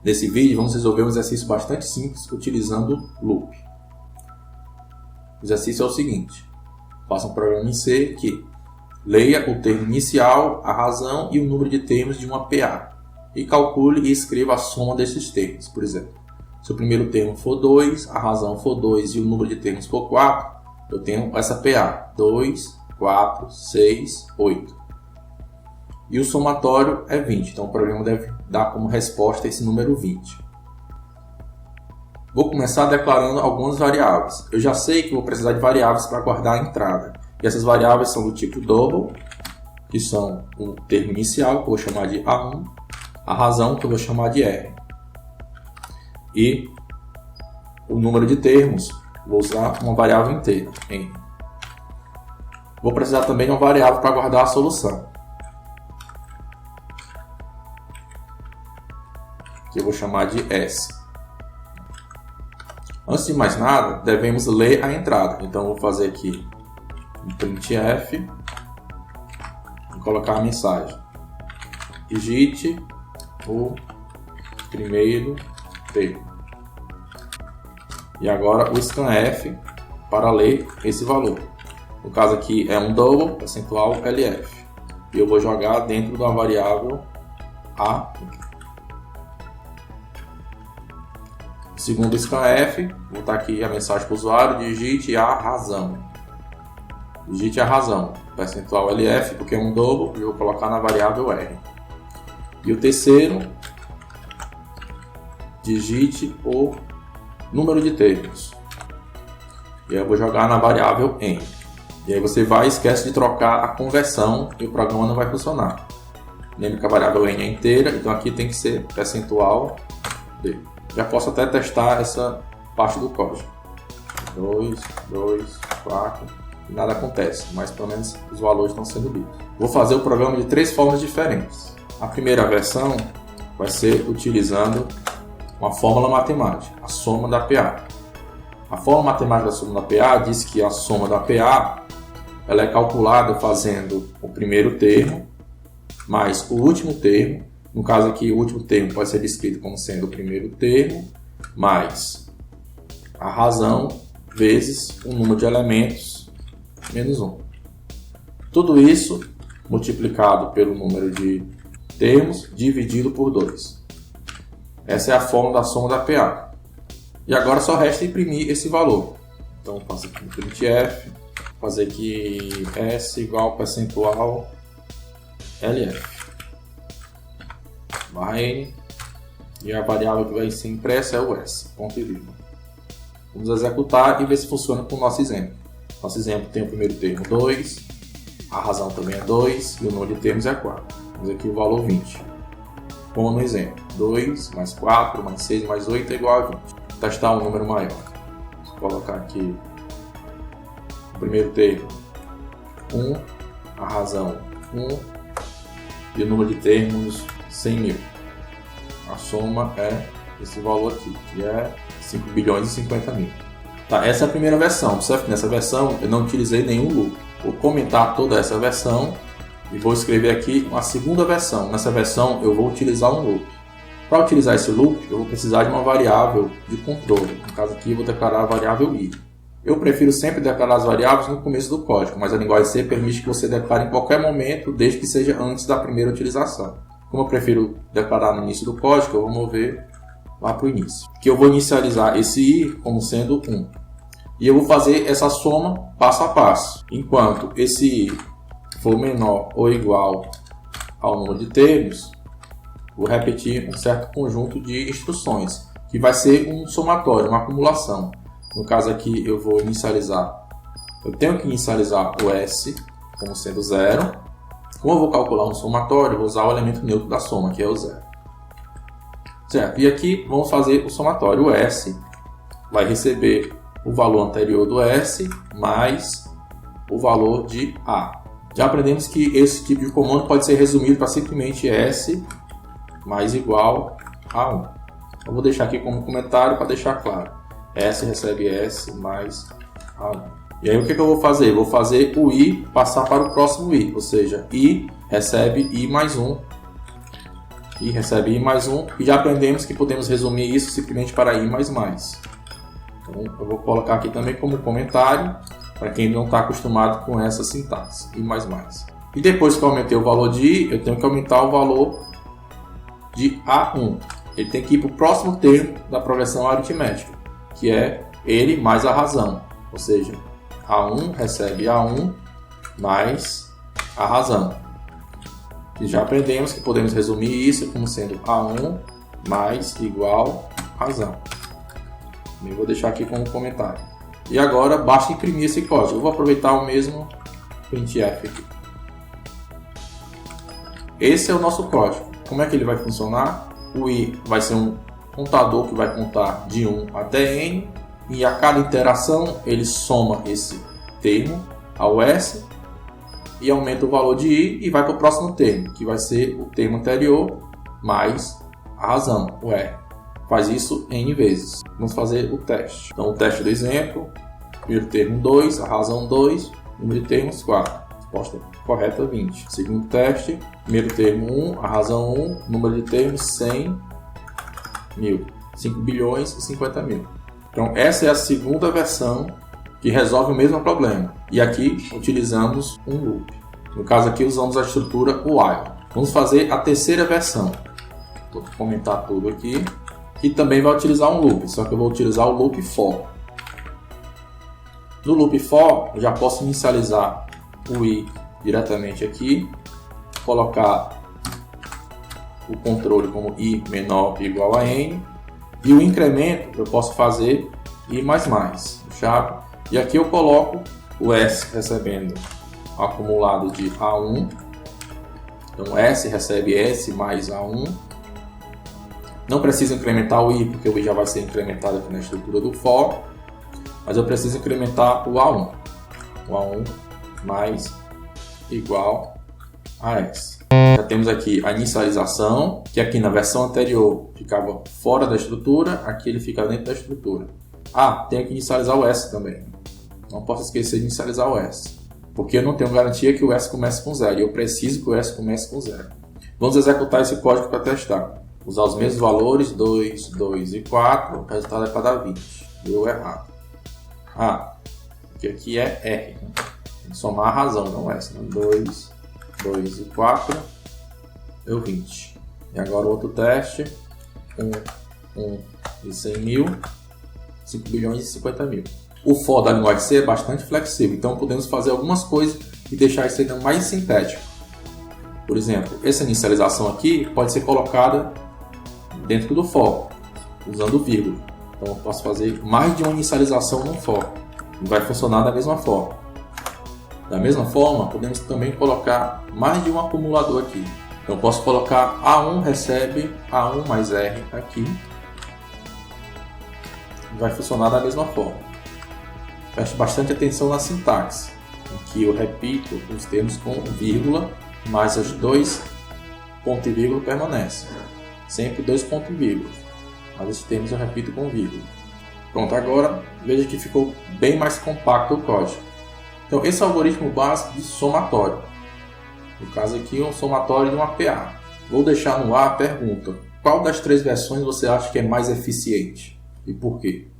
Nesse vídeo vamos resolver um exercício bastante simples utilizando loop. O exercício é o seguinte: faça um programa em C que leia o termo inicial, a razão e o número de termos de uma PA e calcule e escreva a soma desses termos. Por exemplo, se o primeiro termo for 2, a razão for 2 e o número de termos for 4, eu tenho essa PA: 2, 4, 6, 8. E o somatório é 20, então o programa deve dar como resposta esse número 20. Vou começar declarando algumas variáveis. Eu já sei que vou precisar de variáveis para guardar a entrada. E essas variáveis são do tipo double, que são o termo inicial, que eu vou chamar de A1, a razão, que eu vou chamar de R. E o número de termos, vou usar uma variável inteira, N. Vou precisar também de uma variável para guardar a solução, que eu vou chamar de S. Antes de mais nada, devemos ler a entrada. Então, vou fazer aqui um printf e colocar a mensagem: digite o primeiro termo. E agora o scanf para ler esse valor. No caso aqui é um double, percentual LF. E eu vou jogar dentro da variável A. Segundo o scanf, vou botar aqui a mensagem para o usuário: digite a razão. Digite a razão, percentual LF, porque é um double, e eu vou colocar na variável R. E o terceiro, digite o número de termos. E aí eu vou jogar na variável N. E aí você vai e esquece de trocar a conversão e o programa não vai funcionar. Lembre que a variável N é inteira, então aqui tem que ser percentual D. Já posso até testar essa parte do código. 2, 2, 4, e nada acontece, mas pelo menos os valores estão sendo lidos. Vou fazer o programa de 3 formas diferentes. A primeira versão vai ser utilizando uma fórmula matemática, a soma da PA. A fórmula matemática da soma da PA diz que a soma da PA ela é calculada fazendo o primeiro termo mais o último termo. No caso aqui, o último termo pode ser descrito como sendo o primeiro termo mais a razão vezes o número de elementos menos 1. Tudo isso multiplicado pelo número de termos dividido por 2. Essa é a fórmula da soma da PA. E agora só resta imprimir esse valor. Então, faço aqui printf, fazer aqui S igual percentual LF. Barra N, e a variável que vai ser impressa é o S, ponto e vírgula. Vamos executar e ver se funciona com o nosso exemplo. Nosso exemplo tem o primeiro termo 2, a razão também é 2 e o número de termos é 4. Vamos aqui o valor 20. Como no exemplo, 2 mais 4 mais 6 mais 8 é igual a 20. Vou testar um número maior. Vou colocar aqui o primeiro termo 1, a razão 1 e o número de termos 100 mil. A soma é esse valor aqui, que é 5 bilhões e 50 mil. Tá, essa é a primeira versão. Observe que nessa versão eu não utilizei nenhum loop. Vou comentar toda essa versão e vou escrever aqui uma segunda versão. Nessa versão eu vou utilizar um loop. Para utilizar esse loop, eu vou precisar de uma variável de controle. No caso aqui eu vou declarar a variável i. Eu prefiro sempre declarar as variáveis no começo do código, mas a linguagem C permite que você declare em qualquer momento, desde que seja antes da primeira utilização. Como eu prefiro declarar no início do código, eu vou mover lá para o início. Que eu vou inicializar esse i como sendo 1. E eu vou fazer essa soma passo a passo. Enquanto esse i for menor ou igual ao número de termos, vou repetir um certo conjunto de instruções, que vai ser um somatório, uma acumulação. No caso aqui eu vou inicializar, eu tenho que inicializar o S como sendo 0. Como eu vou calcular um somatório, eu vou usar o elemento neutro da soma, que é o 0. Certo, e aqui vamos fazer o somatório. O S vai receber o valor anterior do S mais o valor de A. Já aprendemos que esse tipo de comando pode ser resumido para simplesmente S mais igual a 1. Eu vou deixar aqui como comentário para deixar claro. S recebe S mais A1. E aí o que eu vou fazer? Eu vou fazer o I passar para o próximo I, ou seja, I recebe I mais 1 I recebe I mais 1. E já aprendemos que podemos resumir isso simplesmente para I mais mais. Então eu vou colocar aqui também como comentário, para quem não está acostumado com essa sintaxe, I mais mais. E depois que eu aumentei o valor de I, eu tenho que aumentar o valor de A1. Ele tem que ir para o próximo termo da progressão aritmética, que é ele mais a razão. Ou seja, A1 recebe A1 mais a razão. E já aprendemos que podemos resumir isso como sendo A1 mais igual razão. Eu vou deixar aqui como comentário. E agora basta imprimir esse código. Eu vou aproveitar o mesmo printf aqui. Esse é o nosso código. Como é que ele vai funcionar? O I vai ser um contador que vai contar de 1 até N. E a cada interação ele soma esse termo ao S e aumenta o valor de I e vai para o próximo termo, que vai ser o termo anterior mais a razão, o R. Faz isso N vezes. Vamos fazer o teste. Então, o teste do exemplo. Primeiro termo 2, a razão 2, número de termos 4. Resposta correta 20. Segundo teste. Primeiro termo 1, a razão 1, número de termos 100 mil. 5 bilhões e 50 mil. Então, essa é a segunda versão que resolve o mesmo problema. E aqui utilizamos um loop. No caso aqui usamos a estrutura while. Vamos fazer a terceira versão. Vou comentar tudo aqui. E também vai utilizar um loop, só que eu vou utilizar o loop for. No loop for, eu já posso inicializar o I diretamente aqui. Colocar o controle como I menor que igual a N. E o incremento eu posso fazer I mais mais. Chave. E aqui eu coloco o S recebendo acumulado de A1. Então S recebe S mais A1. Não preciso incrementar o I, porque o I já vai ser incrementado aqui na estrutura do for. Mas eu preciso incrementar o A1. O A1 mais igual a S. Já temos aqui a inicialização, que aqui na versão anterior ficava fora da estrutura, aqui ele fica dentro da estrutura. Ah, tenho que inicializar o S também. Não posso esquecer de inicializar o S, porque eu não tenho garantia que o S comece com 0, e eu preciso que o S comece com 0. Vamos executar esse código para testar. Usar os mesmos valores, 2, 2 e 4, o resultado é para dar 20. Deu errado. Ah, porque aqui é R. Né? Tem que somar a razão, não S. Né? 2, 2 e 4, deu 20. E agora outro teste. 1 e 100 mil, 5 bilhões e 50 mil. O for da linguagem C é bastante flexível, então podemos fazer algumas coisas e deixar isso ainda mais sintético. Por exemplo, essa inicialização aqui pode ser colocada dentro do for, usando vírgula. Então eu posso fazer mais de uma inicialização no for, e vai funcionar da mesma forma. Da mesma forma, podemos também colocar mais de um acumulador aqui. Então eu posso colocar A1 recebe A1 mais R aqui. Vai funcionar da mesma forma. Preste bastante atenção na sintaxe, em que eu repito os termos com vírgula, mas os dois ponto e vírgula permanecem. Sempre dois pontos e vírgula, mas esses termos eu repito com vírgula. Pronto, agora veja que ficou bem mais compacto o código. Então esse é o algoritmo básico de somatório. No caso aqui é um somatório de uma PA. Vou deixar no ar a pergunta: qual das três versões você acha que é mais eficiente? E por quê?